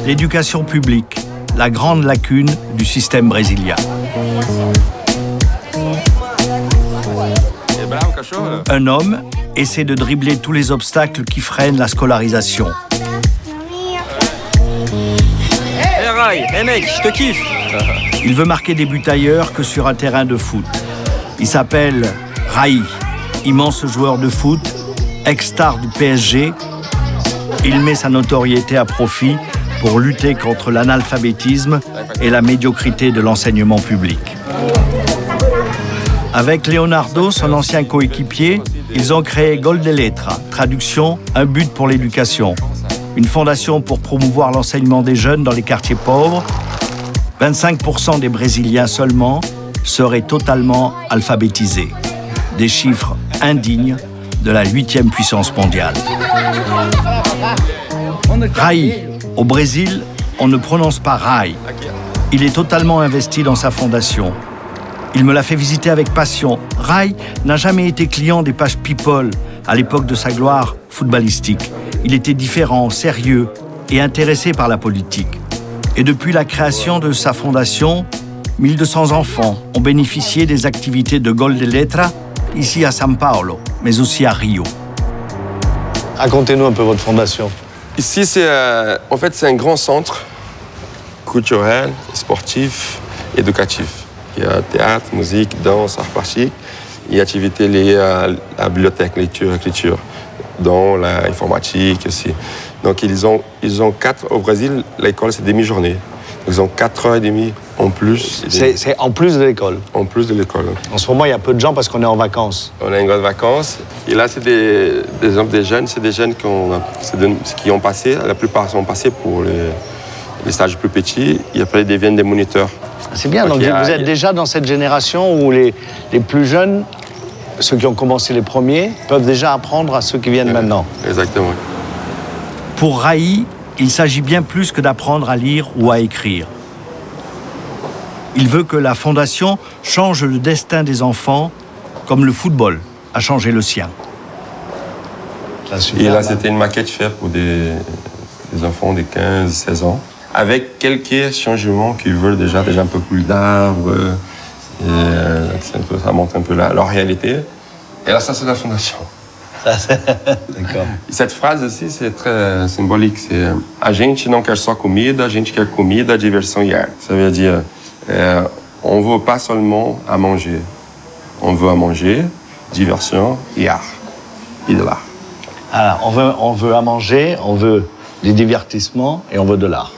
L'éducation publique, la grande lacune du système brésilien. Un homme essaie de dribbler tous les obstacles qui freinent la scolarisation. Hey Rai, hey mec, je te kiffe. Il veut marquer des buts ailleurs que sur un terrain de foot. Il s'appelle Rai, immense joueur de foot, ex-star du PSG. Il met sa notoriété à profit pour lutter contre l'analphabétisme et la médiocrité de l'enseignement public. Avec Leonardo, son ancien coéquipier, ils ont créé Gol de Letra, traduction « Un but pour l'éducation », une fondation pour promouvoir l'enseignement des jeunes dans les quartiers pauvres. 25% des Brésiliens seulement seraient totalement alphabétisés. Des chiffres indignes de la 8e puissance mondiale. Rai, au Brésil, on ne prononce pas Rai. Il est totalement investi dans sa fondation. Il me l'a fait visiter avec passion. Rai n'a jamais été client des pages People à l'époque de sa gloire footballistique. Il était différent, sérieux et intéressé par la politique. Et depuis la création de sa fondation, 1200 enfants ont bénéficié des activités de Gol de Letra ici à São Paulo, mais aussi à Rio. Racontez-nous un peu votre fondation. Ici, c'est un grand centre culturel, sportif, éducatif. Il y a théâtre, musique, danse, art plastique et activités liées à la bibliothèque, lecture, écriture, dont l'informatique aussi. Donc ils ont au Brésil, l'école c'est demi-journée. Ils ont 4h30 en plus. C'est en plus de l'école? En plus de l'école. En ce moment, il y a peu de gens parce qu'on est en vacances. On a une grande vacances. Et là, c'est des jeunes, c'est des jeunes qui ont passé, la plupart sont passés pour les stages plus petits, et après ils deviennent des moniteurs. C'est bien, donc vous êtes déjà dans cette génération où les plus jeunes, ceux qui ont commencé les premiers, peuvent déjà apprendre à ceux qui viennent maintenant. Exactement. Pour Rai, il s'agit bien plus que d'apprendre à lire ou à écrire. Il veut que la fondation change le destin des enfants comme le football a changé le sien. Et là, c'était une maquette faite pour des enfants de 15-16 ans, avec quelques changements qu'ils veulent déjà un peu plus d'arbres. Ça montre un peu leur réalité. Et là, ça, c'est la fondation. D'accord. Cette phrase aussi, c'est très symbolique. C'est « A gente não quer só comida, a gente quer comida, diversão e arte ». Ça veut dire on ne veut pas seulement à manger. On veut à manger, diversion et art. Et de l'art. Alors, on veut à manger, on veut du divertissement et on veut de l'art.